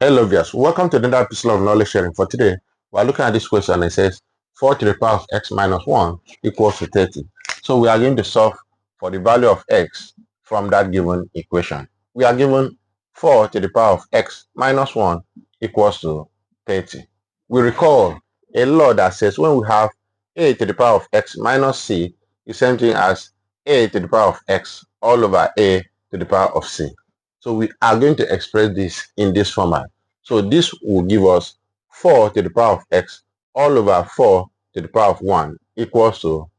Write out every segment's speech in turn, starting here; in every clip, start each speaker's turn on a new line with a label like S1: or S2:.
S1: Hello viewers, welcome to another episode of knowledge sharing. For today, we are looking at this question and it says 4 to the power of x minus 1 equals to 30. So we are going to solve for the value of x from that given equation. We are given 4 to the power of x minus 1 equals to 30. We recall a law that says when we have a to the power of x minus c is same thing as a to the power of x all over a to the power of c. So we are going to express this in this format. So this will give us 4 to the power of x all over 4 to the power of 1 equals to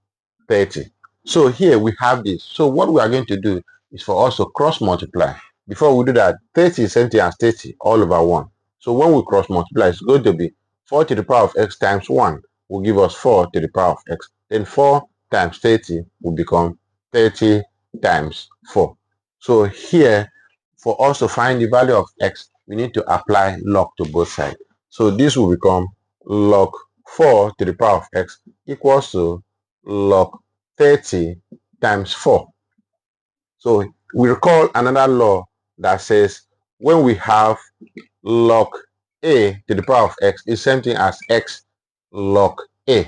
S1: 30. So here we have this. So what we are going to do is for us to cross multiply. Before we do that, 30 is same thing as 30 all over 1. So when we cross multiply, it's going to be 4 to the power of x times 1 will give us 4 to the power of x. Then 4 times 30 will become 30 times 4. So here, for us to find the value of x, we need to apply log to both sides. So this will become log 4 to the power of x equals to log 30 times 4. So we recall another law that says when we have log a to the power of x is same thing as x log a.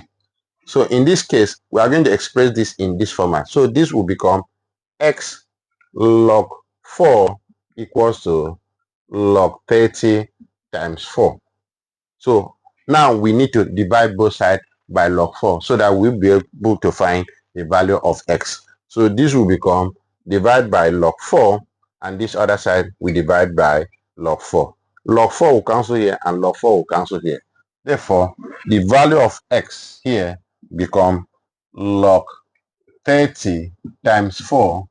S1: So in this case, we are going to express this in this format. So this will become x log 4 equals to log 30 times 4. So now we need to divide both sides by log 4 so that we'll be able to find the value of x. So this will become divide by log 4 and this other side we divide by log 4. Log 4 will cancel here and log 4 will cancel here. Therefore, the value of x here become log 30 times 4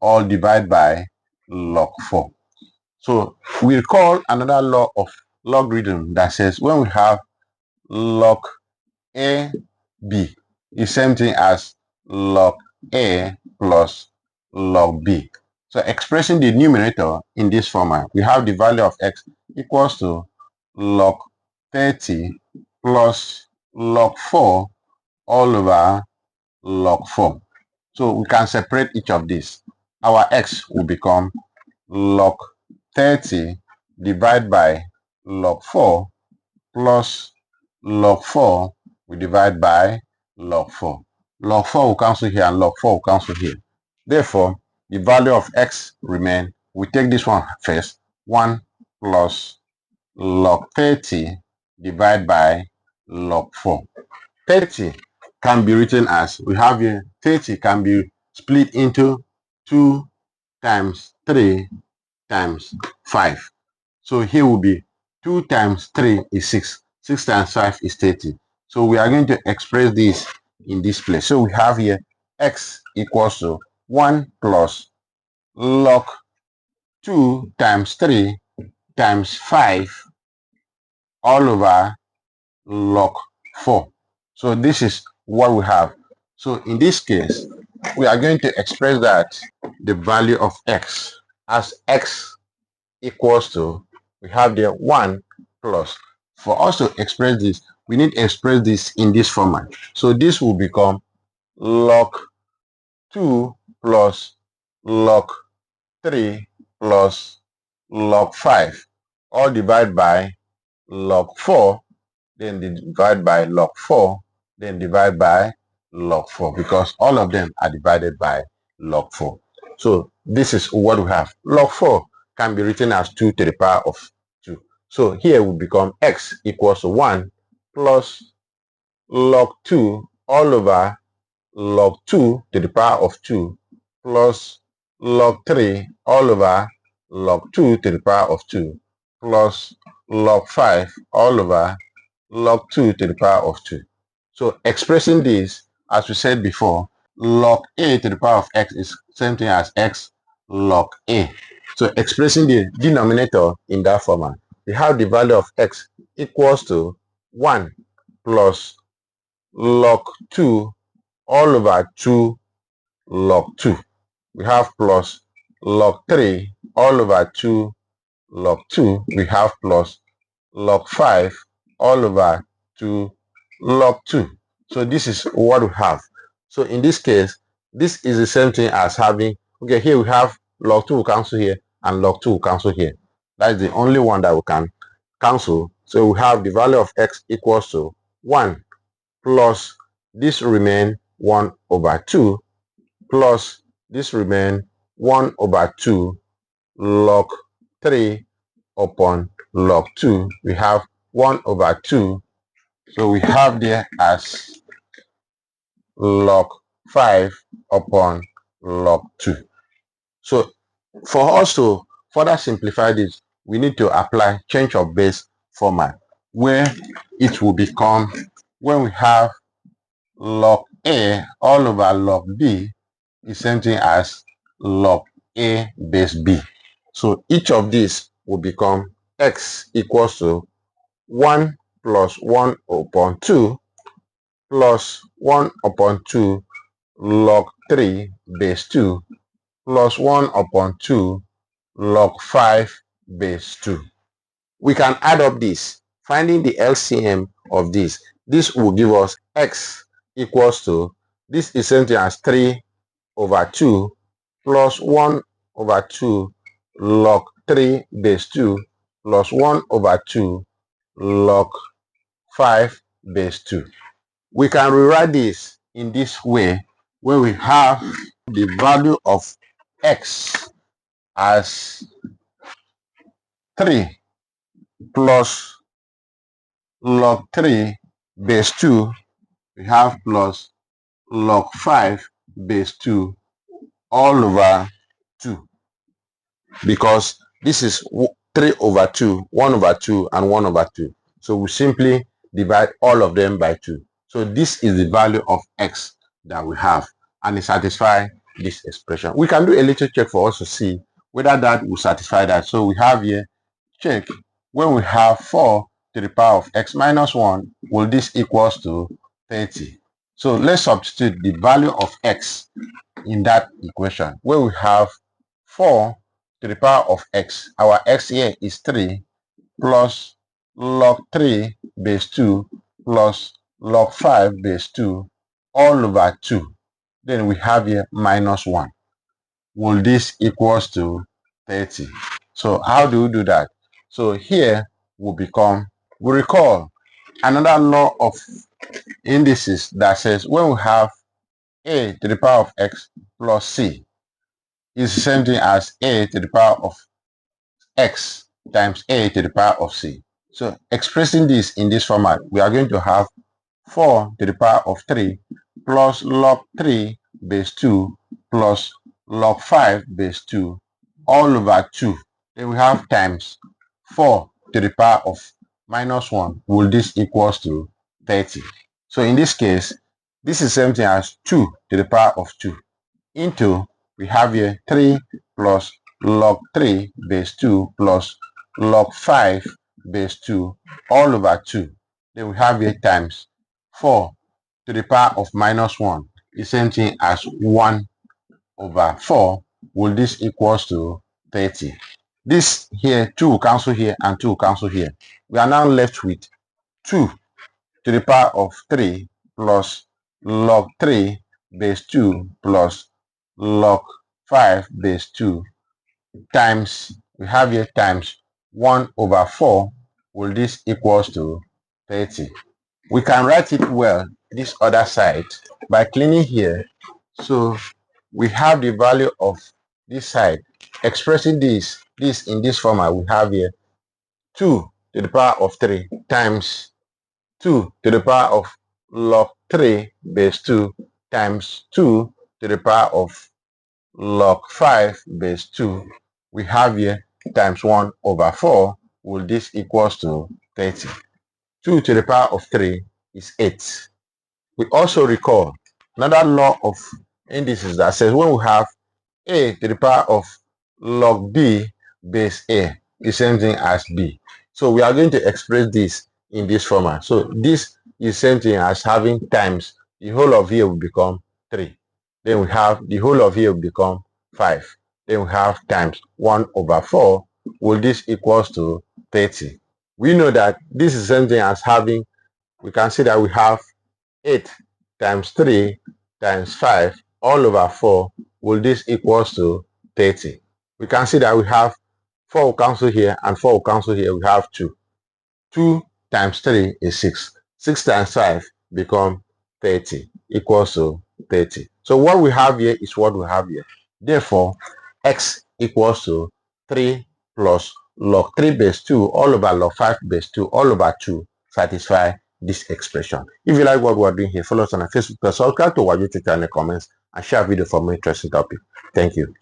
S1: all divided by log 4. So we recall another law of logarithm that says when we have log a b is same thing as log a plus log b. So expressing the numerator in this format, we have the value of x equals to log 30 plus log 4 all over log 4. So we can separate each of these. Our x will become log 30 divided by log 4 plus log 4 we divide by log 4. Log 4 will cancel here and log 4 will cancel here. Therefore, the value of x remain. We take this one first. 1 plus log 30 divided by log 4. 30 can be written as, we have here, 30 can be split into 2 times 3 times 5. So here will be 2 times 3 is 6. 6 times 5 is 30. So we are going to express this in this place. So we have here x equals to 1 plus log 2 times 3 times 5 all over log 4. So this is what we have. So in this case, we are going to express that the value of x as x equals to, we have there 1 plus. For us to express this, we need to express this in this format. So this will become log 2 plus log 3 plus log 5 all divided by log 4, then divide by log 4, then divide by log 4, because all of them are divided by log 4. So this is what we have. Log 4 can be written as 2 to the power of 2. So here will become x equals to 1 plus log 2 all over log 2 to the power of 2 plus log 3 all over log 2 to the power of 2 plus log 5 all over log 2 to the power of 2. So expressing this, as we said before, log a to the power of x is same thing as x log a. So expressing the denominator in that format, we have the value of x equals to 1 plus log 2 all over 2 log 2. We have plus log 3 all over 2 log 2. We have plus log 5 all over 2 log 2. So this is what we have. So in this case, this is the same thing as having, okay, here we have log 2 will cancel here and log 2 will cancel here. That is the only one that we can cancel. So we have the value of x equals to 1 plus this remain 1 over 2 plus this remain 1 over 2 log 3 upon log 2. We have 1 over 2. So we have there as log 5 upon log 2. So for us to further simplify this, we need to apply change of base format, where it will become, when we have log A all over log B, is same thing as log A base B. So each of these will become x equals to 1 plus 1 upon 2 plus 1 upon 2 log 3 base 2 plus 1 upon 2 log 5 base 2. We can add up this, finding the LCM of this. This will give us x equals to, this is same thing as 3 over 2 plus 1 over 2 log 3 base 2 plus 1 over 2 log 5 base 2. We can rewrite this in this way, where we have the value of x as 3 plus log 3 base 2, we have plus log 5 base 2 all over 2, because this is 3 over 2, 1 over 2, and 1 over 2. So we simply divide all of them by 2. So this is the value of x that we have, and it satisfies this expression. We can do a little check for us to see whether that will satisfy that. So we have here, check, when we have 4 to the power of x minus 1, will this equals to 30? So let's substitute the value of x in that equation, where we have 4 to the power of x. Our x here is 3 plus log 3 base 2 plus log 5 base 2 all over 2. Then we have here minus 1. Will this equals to 30? So how do we do that? So here will become, we recall another law of indices that says when we have a to the power of x plus c is the same thing as a to the power of x times a to the power of c. So expressing this in this format, we are going to have 4 to the power of 3 plus log 3 base 2 plus log 5 base 2 all over 2. Then we have times 4 to the power of minus 1. Will this equals to 30? So in this case, this is the same thing as 2 to the power of 2 into, we have here 3 plus log 3 base 2 plus log 5 base 2 all over 2. Then we have here times 4 to the power of minus 1 is same thing as 1 over 4. Will this equals to 30? This here, 2 will cancel here and 2 will cancel here. We are now left with 2 to the power of 3 plus log 3 base 2 plus log 5 base 2 times, we have here times 1 over 4. Will this equals to 30? We can write it well this other side by cleaning here. So we have the value of this side. Expressing this in this format, we have here 2 to the power of 3 times 2 to the power of log 3 base 2 times 2 to the power of log 5 base 2. We have here times 1 over 4. Will this equals to 30? 2 to the power of 3 is 8. We also recall another law of indices that says when we have a to the power of log b base a is same thing as b. So we are going to express this in this format. So this is same thing as having times the whole of here will become 3. Then we have the whole of here will become 5. Then we have times 1 over 4. Will this equals to 30? We know that this is the same thing as having, we can see that we have 8 times 3 times 5 all over 4. Will this equals to 30? We can see that we have 4 will cancel here and 4 will cancel here. We have 2. 2 times 3 is 6. 6 times 5 become 30 equals to 30. So what we have here is what we have here. Therefore, x equals to 3 plus log 3 base 2 all over log 5 base 2 all over 2 satisfy this expression. If you like what we're doing here, follow us on our Facebook page, subscribe to our YouTube channel, comments, and share video for more interesting topics. Thank you.